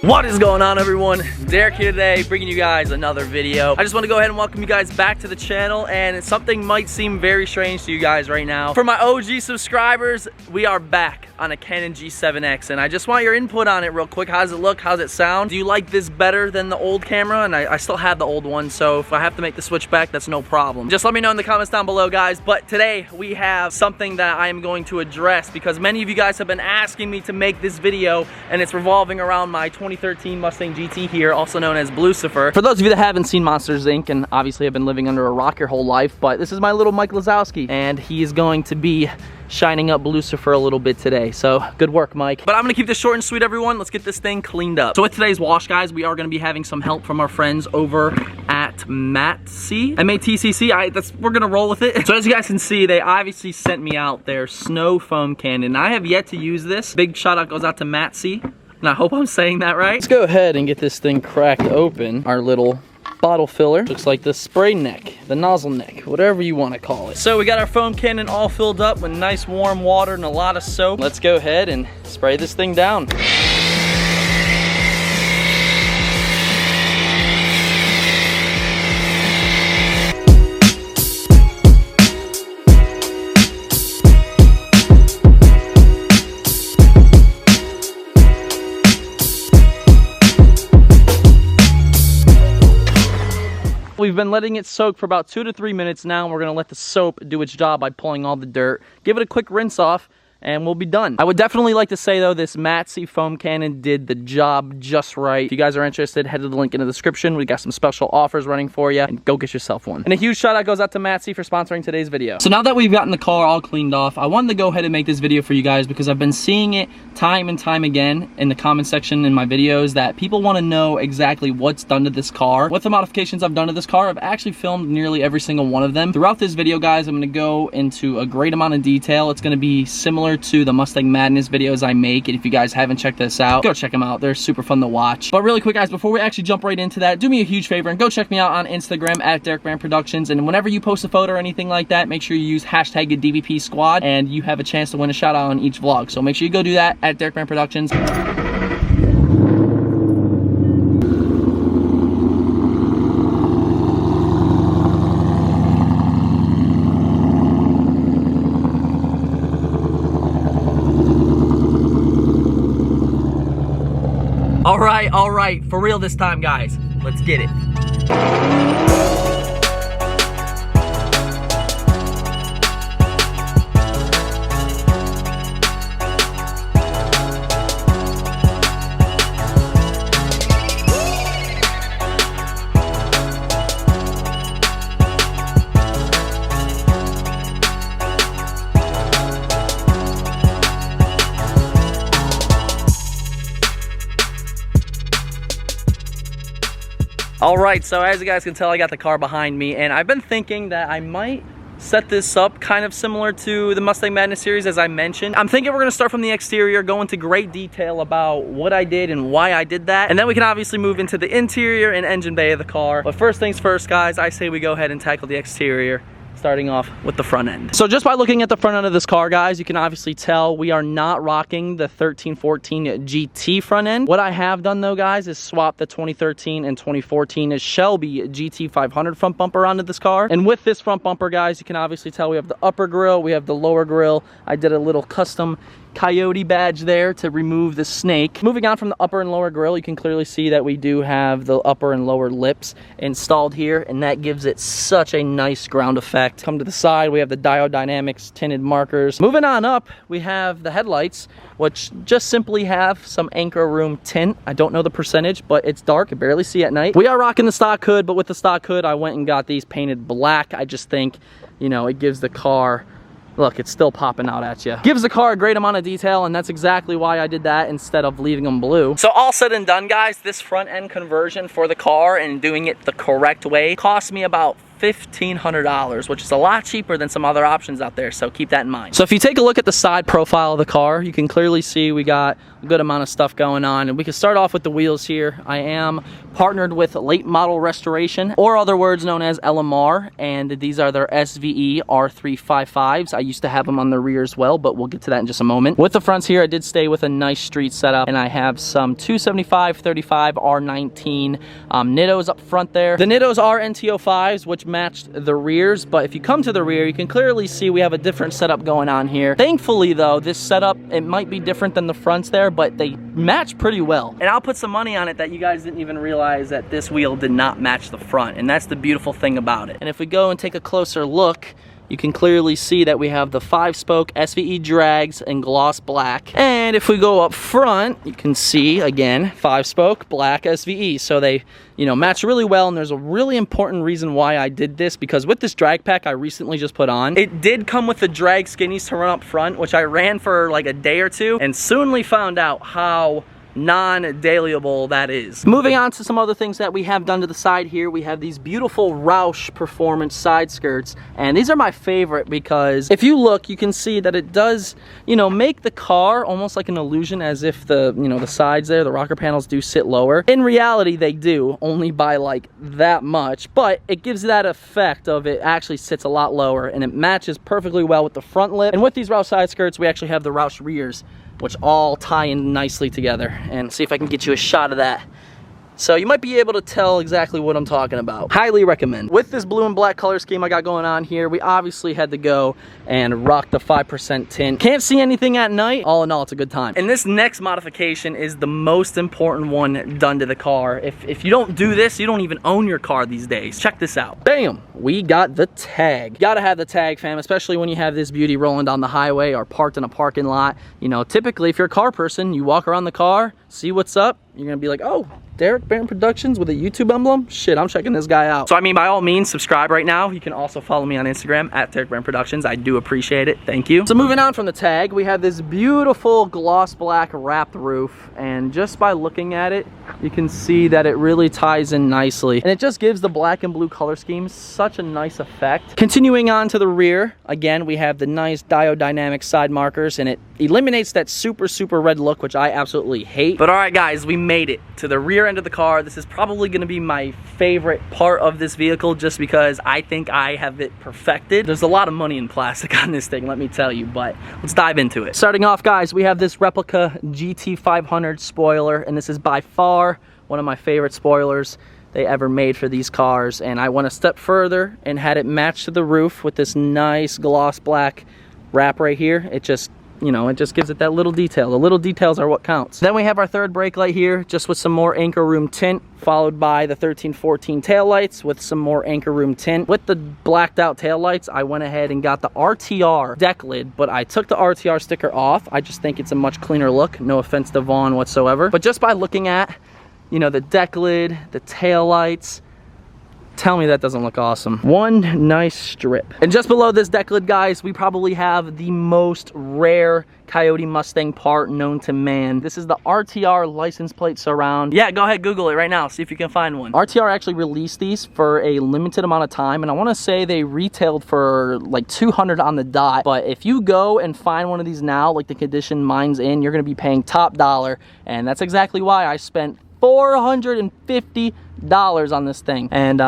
What is going on, everyone? Derek here today, bringing you guys another video. I just want to go ahead and welcome you guys back to the channel, and something might seem very strange to you guys right now. For my OG subscribers, we are back on a Canon G7X, and I just want your input on it real quick. How does it look? How does it sound? Do you like this better than the old camera? And I still have the old one, so if I have to make the switch back, that's no problem. Just let me know in the comments down below, guys. But today we have something that I am going to address because many of you guys have been asking me to make this video, and it's revolving around my 2013 Mustang GT here, also known as Lucifer. For those of you that haven't seen Monsters Inc. and obviously have been living under a rock your whole life, but this is my little Mike Lazowski, and he is going to be shining up Lucifer a little bit today. So good work, Mike. But I'm gonna keep this short and sweet, everyone. Let's get this thing cleaned up. So with today's wash, guys, we are gonna be having some help from our friends over at MATCC. M-A-T-C-C. We're gonna roll with it. So as you guys can see, they obviously sent me out their snow foam cannon. I have yet to use this. Big shout out goes out to MATCC, and I hope I'm saying that right. Let's go ahead and get this thing cracked open. Our little bottle filler. Looks like the spray neck, the nozzle neck, whatever you want to call it. So we got our foam cannon all filled up with nice warm water and a lot of soap. Let's go ahead and spray this thing down. We've been letting it soak for about 2 to 3 minutes now, and we're gonna let the soap do its job by pulling all the dirt. Give it a quick rinse off, and we'll be done. I would definitely like to say, though, this MATCC foam cannon did the job just right. If you guys are interested, head to the link in the description. We got some special offers running for you, and go get yourself one. And a huge shout out goes out to MATCC for sponsoring today's video. So now that we've gotten the car all cleaned off, I wanted to go ahead and make this video for you guys because I've been seeing it time and time again in the comment section in my videos that people want to know exactly what's done to this car. With the modifications I've done to this car, I've actually filmed nearly every single one of them. Throughout this video, guys, I'm going to go into a great amount of detail. It's going to be similar to the Mustang Madness videos I make, and if you guys haven't checked this out, go check them out. They're super fun to watch. But really quick, guys, before we actually jump right into that, do me a huge favor and go check me out on Instagram at DerekBaranProductions, and whenever you post a photo or anything like that, make sure you use hashtag DVP Squad, and you have a chance to win a shout out on each vlog. So make sure you go do that at DerekBaranProductions. All right, for real this time, guys. Let's get it. All right, so as you guys can tell, I got the car behind me, and I've been thinking that I might set this up kind of similar to the Mustang Madness series, as I mentioned. I'm thinking we're gonna start from the exterior, go into great detail about what I did and why I did that, and then we can obviously move into the interior and engine bay of the car. But first things first, guys, I say we go ahead and tackle the exterior, starting off with the front end. So just by looking at the front end of this car, guys, you can obviously tell we are not rocking the 1314 GT front end. What I have done, though, guys, is swap the 2013 and 2014 Shelby GT 500 front bumper onto this car. And with this front bumper, guys, you can obviously tell we have the upper grille, we have the lower grille. I did a little custom coyote badge there to remove the snake. Moving on from the upper and lower grille, you can clearly see that we do have the upper and lower lips installed here, and that gives it such a nice ground effect. Come to the side, we have the Diode Dynamics tinted markers. Moving on up, we have the headlights, which just simply have some anchor room tint. I don't know the percentage, but it's dark. I barely see at night. We are rocking the stock hood, but with the stock hood, I went and got these painted black. I just think, you know, it gives the car, look, it's still popping out at you. Gives the car a great amount of detail, and that's exactly why I did that instead of leaving them blue. So all said and done, guys, this front end conversion for the car and doing it the correct way cost me about $1,500, which is a lot cheaper than some other options out there, so keep that in mind. So if you take a look at the side profile of the car, you can clearly see we got a good amount of stuff going on, and we can start off with the wheels here. I am partnered with Late Model Restoration, or other words known as LMR, and these are their SVE R355s. I used to have them on the rear as well, but we'll get to that in just a moment. With the fronts here, I did stay with a nice street setup, and I have some 275/35 R19 Nittos up front there. The Nittos are NTO5s, which matched the rears, but if you come to the rear, you can clearly see we have a different setup going on here. Thankfully though, this setup, it might be different than the fronts there, but they match pretty well. And I'll put some money on it that you guys didn't even realize that this wheel did not match the front, and that's the beautiful thing about it. And if we go and take a closer look, you can clearly see that we have the 5-spoke SVE drags in gloss black. And if we go up front, you can see, again, 5-spoke black SVE. So they, you know, match really well, and there's a really important reason why I did this, because with this drag pack I recently just put on, it did come with the drag skinnies to run up front, which I ran for like a day or two, and soonly found out how non-dailyable that is. Moving on to some other things that we have done to the side here, we have these beautiful Roush Performance side skirts, and these are my favorite because if you look, you can see that it does, you know, make the car almost like an illusion, as if the, you know, the sides there, the rocker panels do sit lower. In reality, they do, only by like that much, but it gives that effect of it actually sits a lot lower, and it matches perfectly well with the front lip. And with these Roush side skirts, we actually have the Roush rears, which all tie in nicely together. And see if I can get you a shot of that. So you might be able to tell exactly what I'm talking about. Highly recommend. With this blue and black color scheme I got going on here, we obviously had to go and rock the 5% tint. Can't see anything at night. All in all, it's a good time. And this next modification is the most important one done to the car. If you don't do this, you don't even own your car these days. Check this out. Bam! We got the tag. You gotta have the tag, fam, especially when you have this beauty rolling down the highway or parked in a parking lot. You know, typically if you're a car person, you walk around the car, see what's up, you're gonna be like, oh, DerekBaranProductions with a YouTube emblem? Shit, I'm checking this guy out. So I mean, by all means, subscribe right now. You can also follow me on Instagram at DerekBaranProductions. I do appreciate it. Thank you. So moving on from the tag, we have this beautiful gloss black wrapped roof, and just by looking at it, you can see that it really ties in nicely, and it just gives the black and blue color scheme such a nice effect. Continuing on to the rear, again, we have the nice diodynamic side markers, and it eliminates that super red look, which I absolutely hate. But all right, guys, we made it to the rear end of the car. This is probably going to be my favorite part of this vehicle, just because I think I have it perfected. There's a lot of money in plastic on this thing, let me tell you, but let's dive into it. Starting off, guys, we have this replica GT500 spoiler, and this is by far one of my favorite spoilers they ever made for these cars. And I went a step further and had it match to the roof with this nice gloss black wrap right here. It just, you know, it just gives it that little detail. The little details are what counts. Then we have our third brake light here, just with some more anchor room tint, followed by the 1314 taillights with some more anchor room tint. With the blacked out taillights, I went ahead and got the RTR deck lid, but I took the RTR sticker off. I just think it's a much cleaner look. No offense to Vaughn whatsoever. But just by looking at, you know, the deck lid, the taillights, tell me that doesn't look awesome. One nice strip. And just below this deck lid, guys, we probably have the most rare Coyote Mustang part known to man. This is the RTR license plate surround. Yeah, go ahead, Google it right now, see if you can find one. RTR actually released these for a limited amount of time, and I want to say they retailed for like $200 on the dot. But if you go and find one of these now, like the condition mine's in, you're going to be paying top dollar, and that's exactly why I spent $450 on this thing. And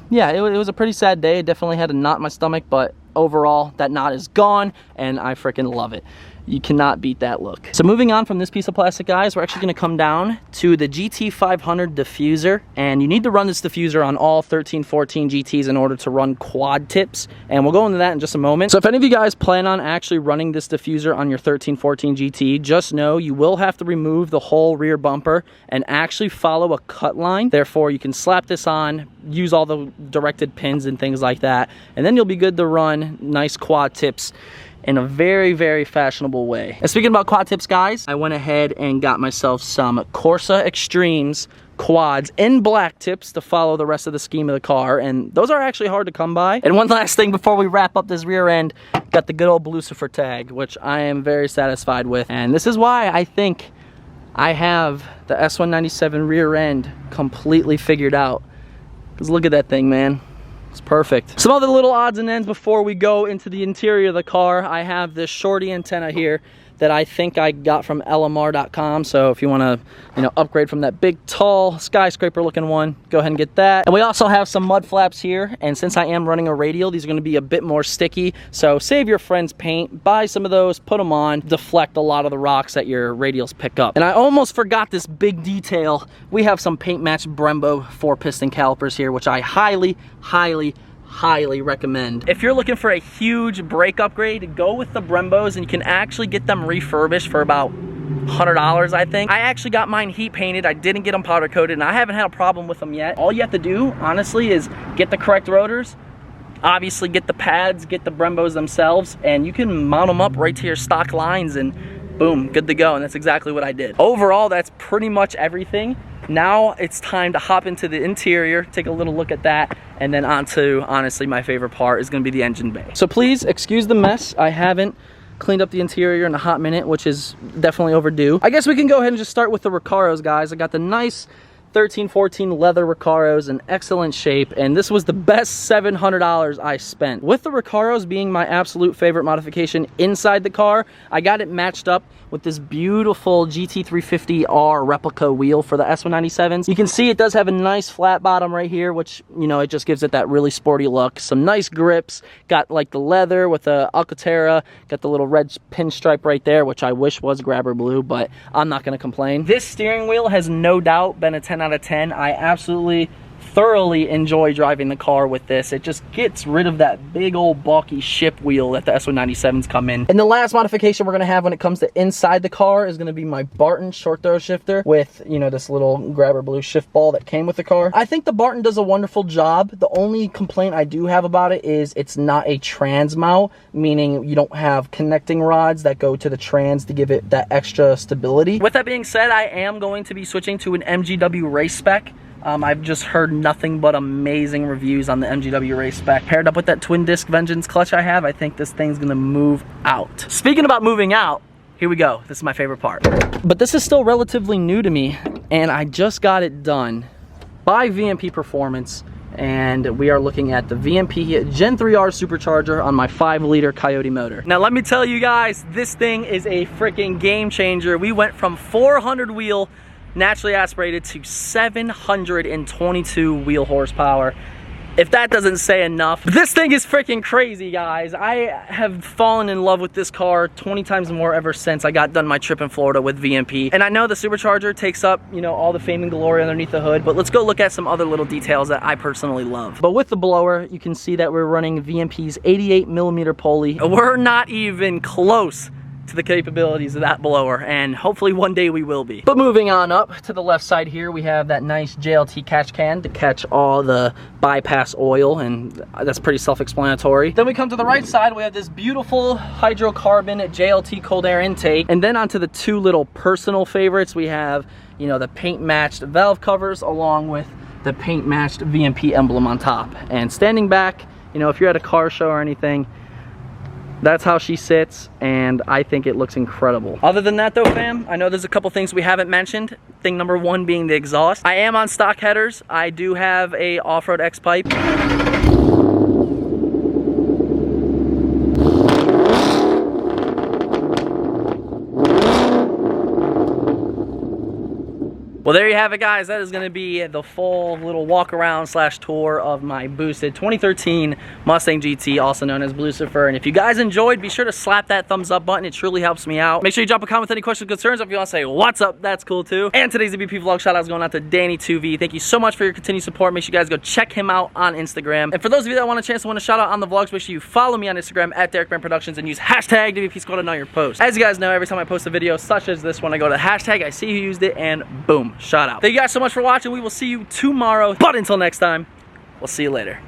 yeah, it was a pretty sad day. It definitely had a knot in my stomach, but overall that knot is gone, and I freaking love it. You cannot beat that look. So moving on from this piece of plastic, guys, we're actually going to come down to the GT500 diffuser, and you need to run this diffuser on all 1314 GTs in order to run quad tips, and we'll go into that in just a moment. So if any of you guys plan on actually running this diffuser on your 1314 GT, just know you will have to remove the whole rear bumper and actually follow a cut line. Therefore, you can slap this on, use all the directed pins and things like that, and then you'll be good to run nice quad tips in a very fashionable way. And speaking about quad tips, guys, I went ahead and got myself some Corsa Extremes quads in black tips to follow the rest of the scheme of the car, and those are actually hard to come by. And one last thing before we wrap up this rear end, got the good old Lucifer tag, which I am very satisfied with, and this is why I think I have the S197 rear end completely figured out. Because look at that thing, man. It's perfect. Some other little odds and ends before we go into the interior of the car. I have this shorty antenna here that I think I got from LMR.com. So if you want to, you know, upgrade from that big, tall, skyscraper looking one, go ahead and get that. And we also have some mud flaps here. And since I am running a radial, these are going to be a bit more sticky. So save your friend's paint, buy some of those, put them on, deflect a lot of the rocks that your radials pick up. And I almost forgot this big detail. We have some paint matched Brembo 4-piston calipers here, which I highly recommend. If you're looking for a huge brake upgrade, go with the Brembos, and you can actually get them refurbished for about $100, I think. I actually got mine heat painted. I didn't get them powder coated, and I haven't had a problem with them yet. All you have to do, honestly, is get the correct rotors, obviously get the pads, get the Brembos themselves, and you can mount them up right to your stock lines, and boom, good to go. And that's exactly what I did. Overall, that's pretty much everything. Now it's time to hop into the interior, take a little look at that, and then on to, honestly, my favorite part is going to be the engine bay. So please excuse the mess. I haven't cleaned up the interior in a hot minute, which is definitely overdue. I guess we can go ahead and just start with the Recaros, guys. I got the nice 1314 leather Recaros in excellent shape, and this was the best $700 I spent. With the Recaros being my absolute favorite modification inside the car, I got it matched up with this beautiful GT350R replica wheel for the S197s. You can see it does have a nice flat bottom right here, which, you know, it just gives it that really sporty look. Some nice grips, got like the leather with the Alcantara, got the little red pinstripe right there, which I wish was grabber blue, but I'm not gonna complain. This steering wheel has no doubt been a 10 out of 10. I absolutely thoroughly enjoy driving the car with this. It just gets rid of that big old bulky ship wheel that the S197s come in. And the last modification we're gonna have when it comes to inside the car is gonna be my Barton short throw shifter with, you know, this little grabber blue shift ball that came with the car. I think the Barton does a wonderful job. The only complaint I do have about it is it's not a trans mount, meaning you don't have connecting rods that go to the trans to give it that extra stability. With that being said, I am going to be switching to an MGW race spec. I've just heard nothing but amazing reviews on the MGW race spec. Paired up with that twin disc Vengeance clutch I have, I think this thing's gonna move out. Speaking about moving out, here we go. This is my favorite part. But this is still relatively new to me, and I just got it done by VMP Performance, and we are looking at the VMP Gen 3R supercharger on my 5-liter Coyote motor. Now let me tell you guys, this thing is a freaking game changer. We went from 400 wheel naturally aspirated to 722 wheel horsepower. If that doesn't say enough, this thing is freaking crazy, guys. I have fallen in love with this car 20 times more ever since I got done my trip in Florida with VMP. And I know the supercharger takes up, you know, all the fame and glory underneath the hood, but let's go look at some other little details that I personally love. But with the blower, you can see that we're running VMP's 88mm pulley. We're not even close to the capabilities of that blower, and hopefully one day we will be. But moving on up to the left side here, we have that nice JLT catch can to catch all the bypass oil, and that's pretty self-explanatory. Then we come to the right side, we have this beautiful hydrocarbon JLT cold air intake, and then onto the two little personal favorites, we have, you know, the paint matched valve covers along with the paint matched VMP emblem on top. And standing back, you know, if you're at a car show or anything, that's how she sits, and I think it looks incredible. Other than that though, fam, I know there's a couple things we haven't mentioned. Thing number one being the exhaust. I am on stock headers. I do have a off-road X-pipe. Well, there you have it, guys. That is going to be the full little walk around / tour of my boosted 2013 Mustang GT, also known as Blucifer. And if you guys enjoyed, be sure to slap that thumbs up button. It truly helps me out. Make sure you drop a comment with any questions or concerns. If you want to say what's up, that's cool too. And today's DBP vlog shout out is going out to Danny2V. Thank you so much for your continued support. Make sure you guys go check him out on Instagram. And for those of you that want a chance to win a shout out on the vlogs, make sure you follow me on Instagram at DerekBaranProductions and use hashtag DBP Squad on all your posts. As you guys know, every time I post a video such as this one, I go to the hashtag, I see who used it, and boom, shout out. Thank you guys so much for watching. We will see you tomorrow. But until next time, we'll see you later.